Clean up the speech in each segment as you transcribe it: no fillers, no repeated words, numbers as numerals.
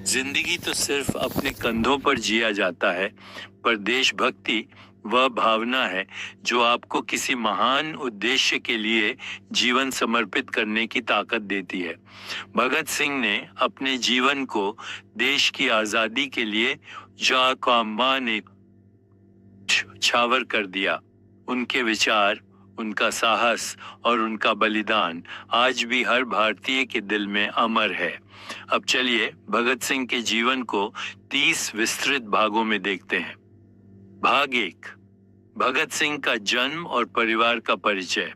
जिंदगी तो सिर्फ अपने कंधों पर जिया जाता है, पर देशभक्ति वह भावना है जो आपको किसी महान उद्देश्य के लिए जीवन समर्पित करने की ताकत देती है। भगत सिंह ने अपने जीवन को देश की आजादी के लिए जा ने छावर कर दिया। उनके विचार, उनका साहस और उनका बलिदान आज भी हर भारतीय के दिल में अमर है। अब चलिए भगत सिंह के जीवन को 30 विस्तृत भागों में देखते हैं। भाग 1, भगत सिंह का जन्म और परिवार का परिचय।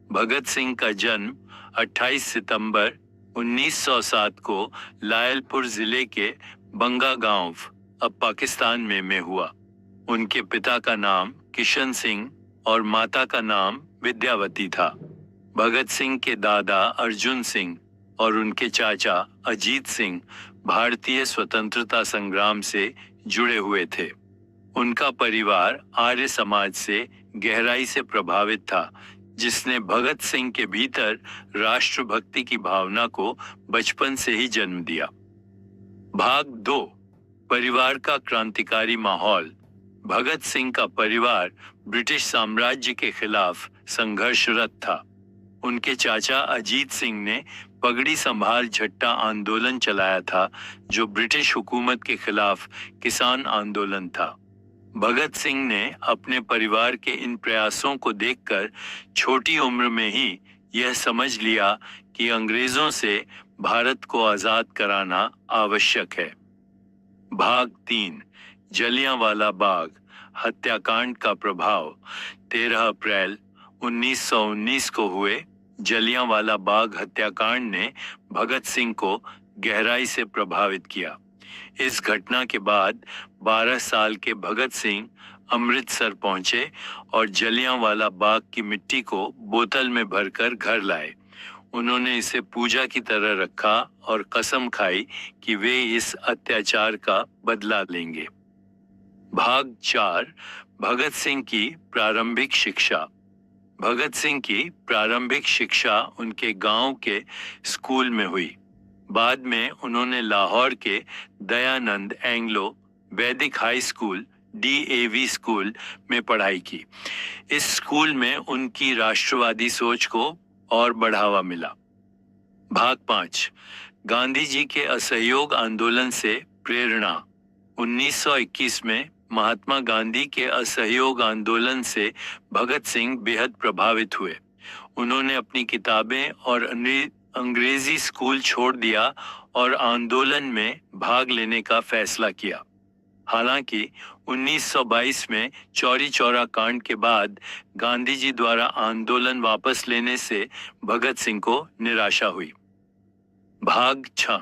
भगत सिंह का जन्म 28 सितंबर 1907 को लायलपुर जिले के बंगा गांव, अब पाकिस्तान में हुआ। उनके पिता का नाम किशन सिंह और माता का नाम विद्यावती था। भगत सिंह के दादा अर्जुन सिंह और उनके चाचा अजीत सिंह भारतीय स्वतंत्रता संग्राम से जुड़े हुए थे। उनका परिवार आर्य समाज से गहराई से प्रभावित था, जिसने भगत सिंह के भीतर राष्ट्रभक्ति की भावना को बचपन से ही जन्म दिया। भाग 2, परिवार का क्रांतिकारी माहौल। भगत सिंह का परिवार ब्रिटिश साम्राज्य के खिलाफ संघर्षरत था। उनके चाचा अजीत सिंह ने पगड़ी संभाल झट्टा आंदोलन चलाया था, जो ब्रिटिश हुकूमत के खिलाफ किसान आंदोलन था। भगत सिंह ने अपने परिवार के इन प्रयासों को देखकर छोटी उम्र में ही यह समझ लिया कि अंग्रेजों से भारत को आजाद कराना आवश्यक है। भाग 3, जलियांवाला बाग हत्याकांड का प्रभाव। 13 अप्रैल 1919 को हुए जलियांवाला बाग हत्याकांड ने भगत सिंह को गहराई से प्रभावित किया। इस घटना के बाद 12 साल के भगत सिंह अमृतसर पहुंचे और जलियांवाला बाग की मिट्टी को बोतल में भरकर घर लाए। उन्होंने इसे पूजा की तरह रखा और कसम खाई कि वे इस अत्याचार का बदला लेंगे। भाग 4, भगत सिंह की प्रारंभिक शिक्षा। भगत सिंह की प्रारंभिक शिक्षा उनके गांव के स्कूल में हुई। बाद में उन्होंने लाहौर के दयानंद एंग्लो वैदिक हाई स्कूल DAV स्कूल में पढ़ाई की। इस स्कूल में उनकी राष्ट्रवादी सोच को और बढ़ावा मिला। भाग 5, गांधी जी के असहयोग आंदोलन से प्रेरणा। 1921 में महात्मा गांधी के असहयोग आंदोलन से भगत सिंह बेहद प्रभावित हुए। उन्होंने अपनी किताबें और अंग्रेजी स्कूल छोड़ दिया और आंदोलन में भाग लेने का फैसला किया। हालांकि 1922 में चौरी चौरा कांड के बाद गांधी जी द्वारा आंदोलन वापस लेने से भगत सिंह को निराशा हुई। भाग 6,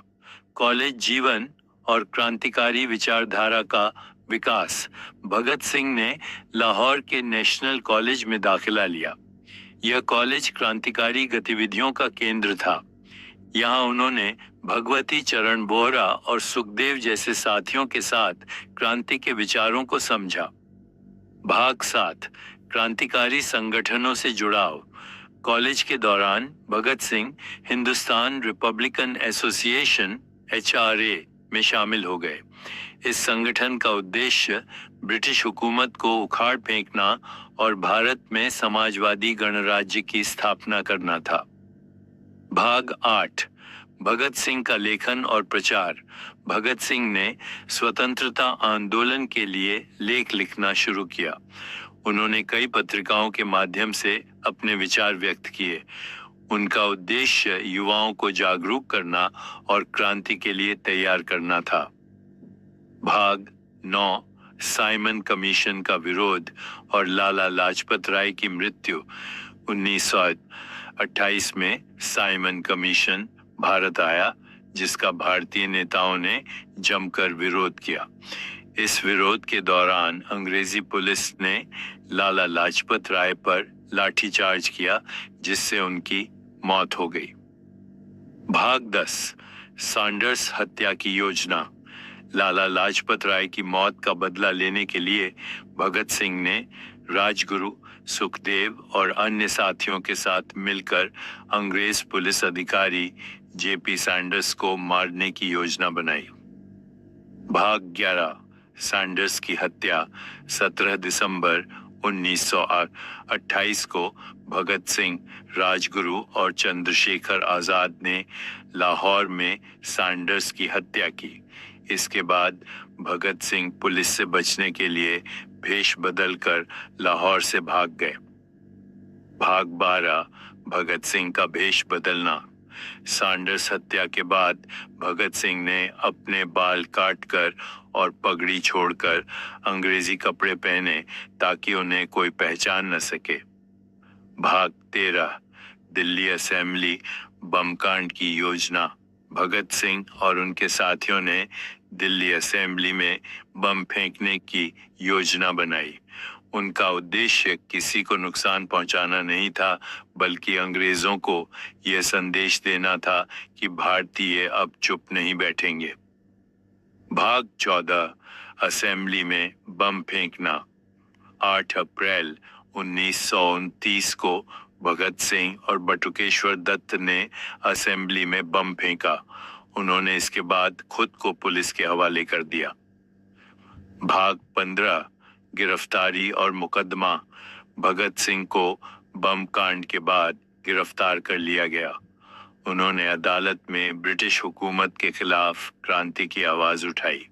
कॉलेज जीवन और क्रांतिकारी विचारधारा का विकास। भगत सिंह ने लाहौर के नेशनल कॉलेज में दाखिला लिया। यह कॉलेज क्रांतिकारी गतिविधियों का केंद्र था। यहाँ उन्होंने भगवती चरण बोहरा और सुखदेव जैसे साथियों के साथ क्रांति के विचारों को समझा। भाग 7, क्रांतिकारी संगठनों से जुड़ाव। कॉलेज के दौरान Bhagat Singh Hindustan Republican Association HRA में शामिल हो गए। इस संगठन का उद्देश्य ब्रिटिश हुकूमत को उखाड़ फेंकना और भारत में समाजवादी गणराज्य की स्थापना करना था। भाग 8, भगत सिंह का लेखन और प्रचार। भगत सिंह ने स्वतंत्रता आंदोलन के लिए लेख लिखना शुरू किया। उन्होंने कई पत्रिकाओं के माध्यम से अपने विचार व्यक्त किए। उनका उद्देश्य युवाओं को जागरूक करना और क्रांति के लिए तैयार करना था। भाग 9, साइमन कमीशन का विरोध और लाला लाजपत राय की मृत्यु। 1928 में साइमन कमीशन भारत आया, जिसका भारतीय नेताओं ने जमकर विरोध किया। इस विरोध के दौरान अंग्रेजी पुलिस ने लाला लाजपत राय पर लाठीचार्ज किया, जिससे उनकी मौत हो गई। भाग 10, सैंडर्स हत्या की योजना। लाला लाजपत राय की मौत का बदला लेने के लिए भगत सिंह ने राजगुरु, सुखदेव और अन्य साथियों के साथ मिलकर अंग्रेज पुलिस अधिकारी JP सैंडर्स को मारने की योजना बनाई। भाग 11 सैंडर्स की हत्या 17 दिसंबर 1928 को भगत सिंह, राजगुरु और चंद्रशेखर आजाद ने लाहौर में सैंडर्स की हत्या की। इसके बाद भगत सिंह पुलिस से बचने के लिए भेष बदलकर लाहौर से भाग गए। भाग 12 भगत सिंह का भेष बदलना। सैंडर्स हत्या के बाद भगत सिंह ने अपने बाल काटकर और पगड़ी छोड़कर अंग्रेजी कपड़े पहने ताकि उन्हें कोई पहचान न सके। भाग 13 दिल्ली असेंबली बम कांड की योजना। भगत सिंह और उनके साथियों ने दिल्ली असेंबली में बम फेंकने की योजना बनाई। उनका उद्देश्य किसी को नुकसान पहुंचाना नहीं था, बल्कि अंग्रेजों को यह संदेश देना था कि भारतीय अब चुप नहीं बैठेंगे। भाग 14 असेंबली में बम फेंकना। 8 अप्रैल 1929 को भगत सिंह और बटुकेश्वर दत्त ने असेंबली में बम फेंका। उन्होंने इसके बाद खुद को पुलिस के हवाले कर दिया। भाग 15 गिरफ्तारी और मुकदमा। भगत सिंह को बम कांड के बाद गिरफ्तार कर लिया गया। उन्होंने अदालत में ब्रिटिश हुकूमत के खिलाफ क्रांति की आवाज उठाई।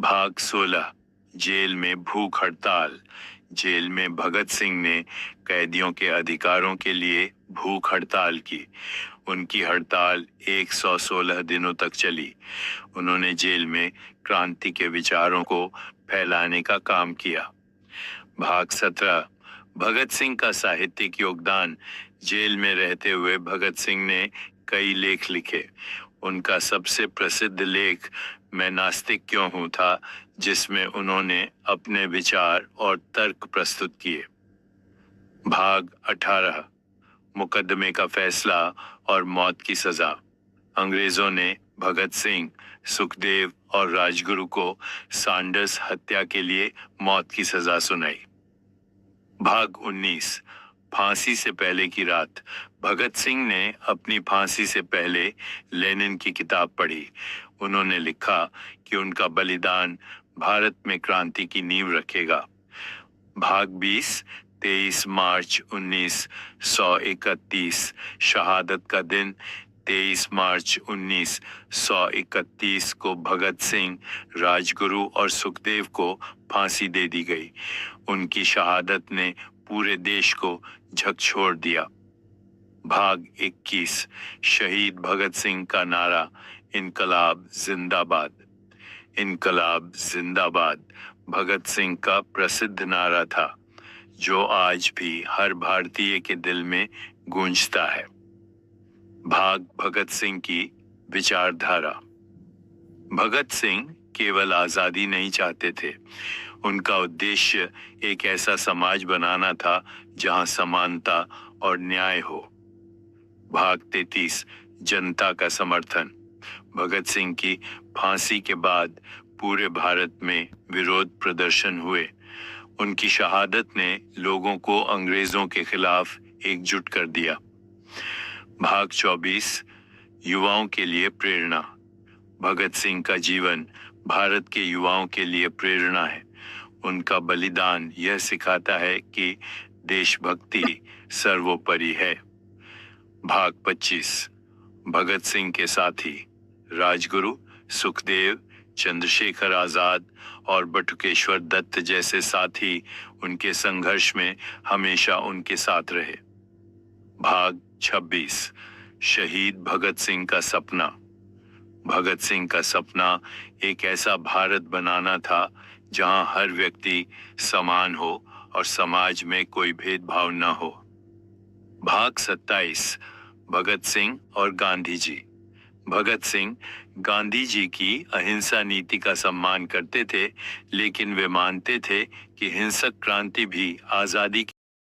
भाग 16 जेल में भूख हड़ताल। जेल में भगत सिंह ने कैदियों के अधिकारों के लिए भूख हड़ताल की। उनकी हड़ताल 116 दिनों तक चली। उन्होंने जेल में क्रांति के विचारों को फैलाने का काम किया। भाग 17 भगत सिंह का साहित्यिक योगदान। जेल में रहते हुए भगत सिंह ने कई लेख लिखे। उनका सबसे प्रसिद्ध लेख मैं नास्तिक क्यों हूं था, जिसमें उन्होंने अपने विचार और तर्क प्रस्तुत किए। भाग 18 मुकदमे का फैसला और मौत की सजा। अंग्रेजों ने भगत सिंह, सुखदेव और राजगुरु को सैंडर्स हत्या के लिए मौत की सजा सुनाई। भाग 19 फांसी से पहले की रात। भगत सिंह ने अपनी फांसी से पहले लेनिन की किताब पढ़ी। उन्होंने लिखा कि उनका बलिदान भारत में क्रांति की नींव रखेगा। भाग 20 23 मार्च 1931 शहादत का दिन। 23 मार्च 1931 को भगत सिंह, राजगुरु और सुखदेव को फांसी दे दी गई। उनकी शहादत ने पूरे देश को झकझोर दिया। भाग 21 शहीद भगत सिंह का नारा। इनकलाब जिंदाबाद। इनकलाब जिंदाबाद भगत सिंह का प्रसिद्ध नारा था, जो आज भी हर भारतीय के दिल में गूंजता है। भाग भगत सिंह की विचारधारा। भगत सिंह केवल आजादी नहीं चाहते थे। उनका उद्देश्य एक ऐसा समाज बनाना था जहां समानता और न्याय हो। भाग 33 जनता का समर्थन। भगत सिंह की फांसी के बाद पूरे भारत में विरोध प्रदर्शन हुए। उनकी शहादत ने लोगों को अंग्रेजों के खिलाफ एकजुट कर दिया। भाग 24 युवाओं के लिए प्रेरणा। भगत सिंह का जीवन भारत के युवाओं के लिए प्रेरणा है। उनका बलिदान यह सिखाता है कि देशभक्ति सर्वोपरि है। भाग 25 भगत सिंह के साथी। राजगुरु, सुखदेव, चंद्रशेखर आजाद और बटुकेश्वर दत्त जैसे साथी उनके संघर्ष में हमेशा उनके साथ रहे। भाग 26 शहीद भगत सिंह का सपना। भगत सिंह का सपना एक ऐसा भारत बनाना था जहां हर व्यक्ति समान हो और समाज में कोई भेदभाव न हो। भाग 27 भगत सिंह और गांधी जी। भगत सिंह गांधी जी की अहिंसा नीति का सम्मान करते थे, लेकिन वे मानते थे कि हिंसक क्रांति भी आजादी